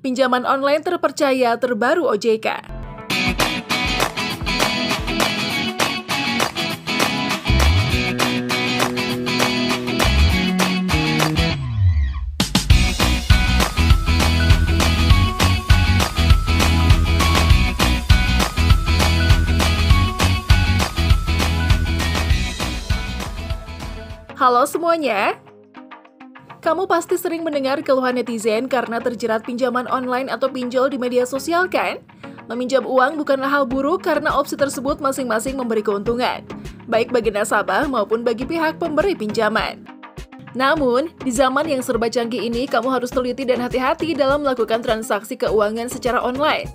pinjaman online terpercaya terbaru OJK. Halo semuanya. Kamu pasti sering mendengar keluhan netizen karena terjerat pinjaman online atau pinjol di media sosial kan? Meminjam uang bukanlah hal buruk karena opsi tersebut masing-masing memberi keuntungan, baik bagi nasabah maupun bagi pihak pemberi pinjaman. Namun, di zaman yang serba canggih ini, kamu harus teliti dan hati-hati dalam melakukan transaksi keuangan secara online.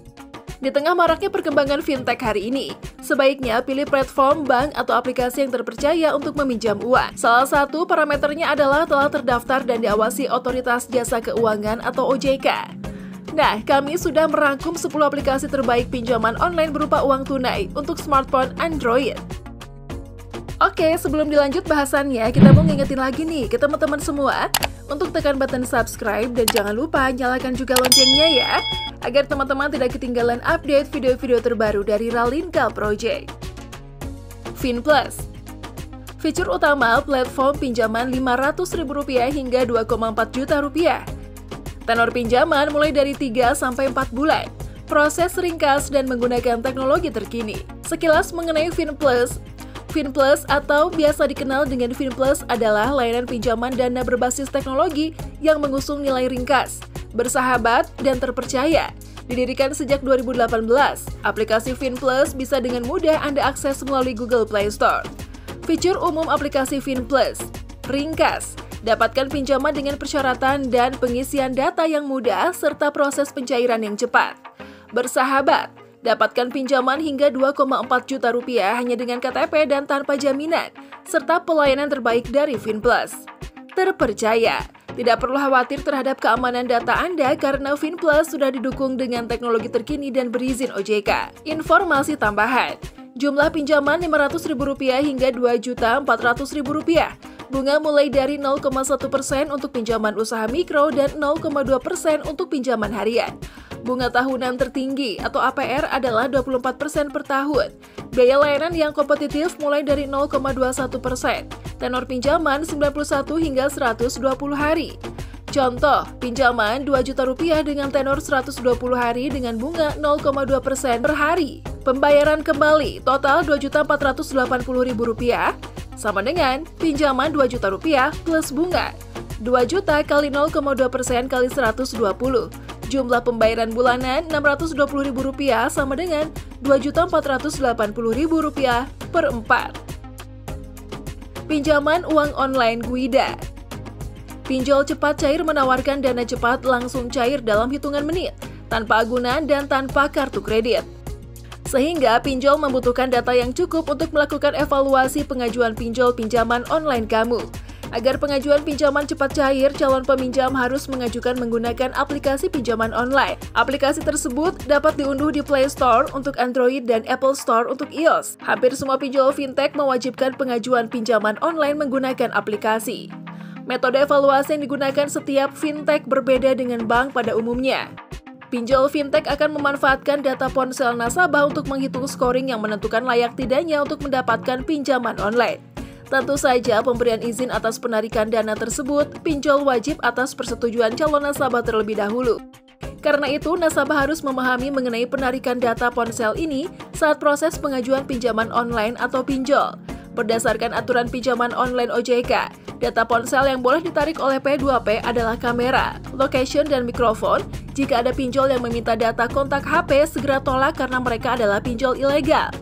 Di tengah maraknya perkembangan fintech hari ini, sebaiknya pilih platform bank atau aplikasi yang terpercaya untuk meminjam uang. Salah satu parameternya adalah telah terdaftar dan diawasi Otoritas Jasa Keuangan atau OJK. Nah, kami sudah merangkum 10 aplikasi terbaik pinjaman online berupa uang tunai untuk smartphone Android. Oke, sebelum dilanjut bahasannya, kita mau ngingetin lagi nih ke teman-teman semua untuk tekan button subscribe dan jangan lupa nyalakan juga loncengnya ya, agar teman-teman tidak ketinggalan update video-video terbaru dari Ralinka Project. FinPlus. Fitur utama platform pinjaman Rp500.000 hingga Rp2,4 juta. Tenor pinjaman mulai dari 3 sampai 4 bulan. Proses ringkas dan menggunakan teknologi terkini. Sekilas mengenai FinPlus. FinPlus atau biasa dikenal dengan FinPlus adalah layanan pinjaman dana berbasis teknologi yang mengusung nilai ringkas, bersahabat, dan terpercaya. Didirikan sejak 2018, aplikasi FinPlus bisa dengan mudah Anda akses melalui Google Play Store. Fitur umum aplikasi FinPlus: ringkas, dapatkan pinjaman dengan persyaratan dan pengisian data yang mudah serta proses pencairan yang cepat. Bersahabat, dapatkan pinjaman hingga Rp2,4 juta hanya dengan KTP dan tanpa jaminan, serta pelayanan terbaik dari FinPlus. Terpercaya, tidak perlu khawatir terhadap keamanan data Anda karena FinPlus sudah didukung dengan teknologi terkini dan berizin OJK. Informasi tambahan, jumlah pinjaman Rp500.000 hingga Rp2.400.000. Bunga mulai dari 0,1% untuk pinjaman usaha mikro dan 0,2% untuk pinjaman harian. Bunga tahunan tertinggi atau APR adalah 24% per tahun. Biaya layanan yang kompetitif mulai dari 0,21%. Tenor pinjaman 91 hingga 120 hari. Contoh, pinjaman Rp2 juta dengan tenor 120 hari dengan bunga 0,2% per hari. Pembayaran kembali total Rp2.480.000 sama dengan pinjaman Rp2 juta plus bunga. 2 juta kali 0,2% kali 120. Jumlah pembayaran bulanan Rp620.000 sama dengan Rp2.480.000 per 4. Pinjaman uang online Guida. Pinjol cepat cair menawarkan dana cepat langsung cair dalam hitungan menit, tanpa agunan dan tanpa kartu kredit. Sehingga pinjol membutuhkan data yang cukup untuk melakukan evaluasi pengajuan pinjol pinjaman online kamu. Agar pengajuan pinjaman cepat cair, calon peminjam harus mengajukan menggunakan aplikasi pinjaman online. Aplikasi tersebut dapat diunduh di Play Store untuk Android dan Apple Store untuk iOS. Hampir semua pinjol fintech mewajibkan pengajuan pinjaman online menggunakan aplikasi. Metode evaluasi yang digunakan setiap fintech berbeda dengan bank pada umumnya. Pinjol fintech akan memanfaatkan data ponsel nasabah untuk menghitung scoring yang menentukan layak tidaknya untuk mendapatkan pinjaman online. Tentu saja pemberian izin atas penarikan dana tersebut, pinjol wajib atas persetujuan calon nasabah terlebih dahulu. Karena itu, nasabah harus memahami mengenai penarikan data ponsel ini saat proses pengajuan pinjaman online atau pinjol. Berdasarkan aturan pinjaman online OJK, data ponsel yang boleh ditarik oleh P2P adalah kamera, location, dan mikrofon. Jika ada pinjol yang meminta data kontak HP, segera tolak karena mereka adalah pinjol ilegal.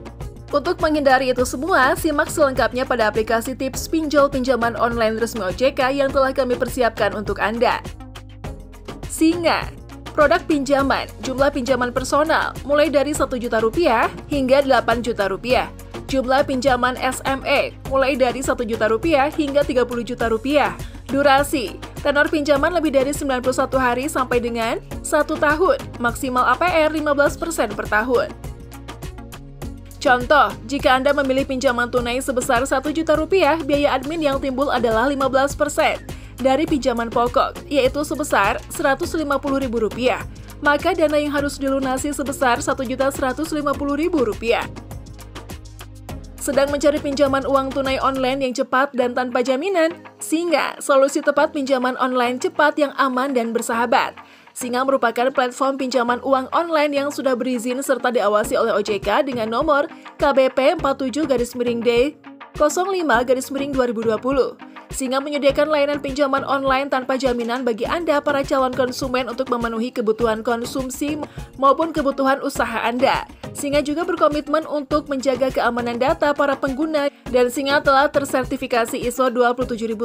Untuk menghindari itu semua, simak selengkapnya pada aplikasi tips pinjol pinjaman online resmi OJK yang telah kami persiapkan untuk Anda. Singa. Produk pinjaman, jumlah pinjaman personal mulai dari Rp1 juta hingga Rp8 juta. Jumlah pinjaman SME mulai dari Rp1 juta hingga Rp30 juta. Durasi, tenor pinjaman lebih dari 91 hari sampai dengan 1 tahun, maksimal APR 15% per tahun. Contoh, jika Anda memilih pinjaman tunai sebesar Rp1 juta, biaya admin yang timbul adalah 15% dari pinjaman pokok, yaitu sebesar Rp150.000. maka dana yang harus dilunasi sebesar Rp1.150.000. Sedang mencari pinjaman uang tunai online yang cepat dan tanpa jaminan? Singa, solusi tepat pinjaman online cepat yang aman dan bersahabat. Singa merupakan platform pinjaman uang online yang sudah berizin serta diawasi oleh OJK dengan nomor KBP 47-D 05-2020. Singa menyediakan layanan pinjaman online tanpa jaminan bagi Anda para calon konsumen untuk memenuhi kebutuhan konsumsi maupun kebutuhan usaha Anda. Singa juga berkomitmen untuk menjaga keamanan data para pengguna dan Singa telah tersertifikasi ISO 27001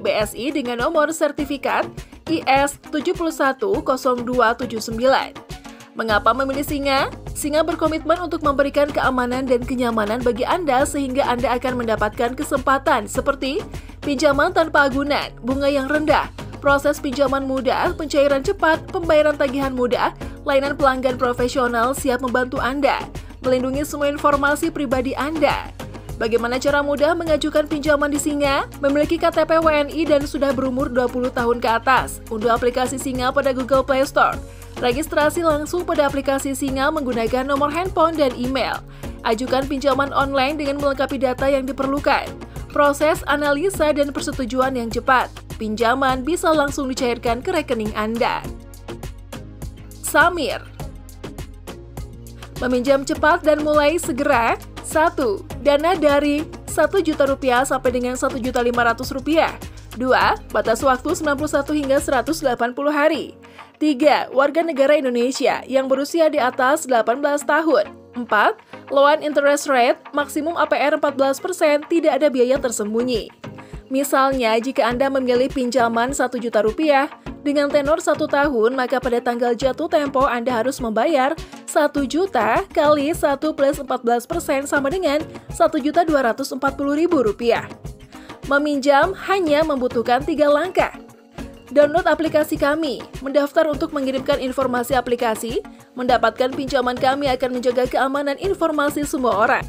BSI dengan nomor sertifikat IS 7100279. Mengapa memilih Singa? Singa berkomitmen untuk memberikan keamanan dan kenyamanan bagi Anda sehingga Anda akan mendapatkan kesempatan seperti pinjaman tanpa agunan, bunga yang rendah, proses pinjaman mudah, pencairan cepat, pembayaran tagihan mudah, layanan pelanggan profesional siap membantu Anda, melindungi semua informasi pribadi Anda. Bagaimana cara mudah mengajukan pinjaman di Singa? Memiliki KTP WNI dan sudah berumur 20 tahun ke atas. Unduh aplikasi Singa pada Google Play Store. Registrasi langsung pada aplikasi Singa menggunakan nomor handphone dan email. Ajukan pinjaman online dengan melengkapi data yang diperlukan. Proses analisa dan persetujuan yang cepat. Pinjaman bisa langsung dicairkan ke rekening Anda. Samir. Meminjam cepat dan mulai segera. 1. Dana dari Rp1.000.000 sampai dengan Rp1.500.000. 2. Batas waktu 91 hingga 180 hari. 3. Warga negara Indonesia yang berusia di atas 18 tahun. 4. Loan interest rate, maksimum APR 14%, tidak ada biaya tersembunyi. Misalnya, jika Anda memilih pinjaman Rp1.000.000 dengan tenor 1 tahun, maka pada tanggal jatuh tempo Anda harus membayar 1 juta kali 1 plus 14% sama dengan Rp1.240.000. Meminjam hanya membutuhkan 3 langkah. Download aplikasi kami, mendaftar untuk mengirimkan informasi aplikasi, mendapatkan pinjaman kami akan menjaga keamanan informasi semua orang.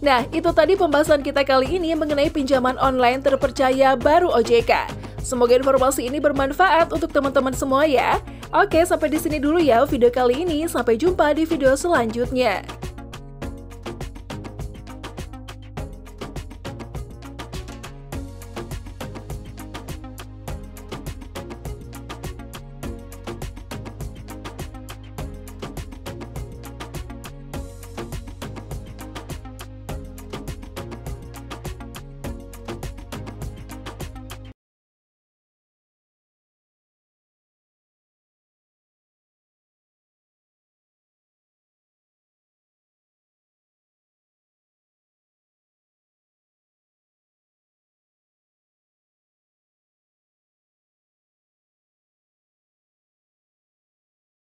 Nah, itu tadi pembahasan kita kali ini mengenai pinjaman online terpercaya baru OJK. Semoga informasi ini bermanfaat untuk teman-teman semua ya. Oke, sampai di sini dulu ya video kali ini. Sampai jumpa di video selanjutnya.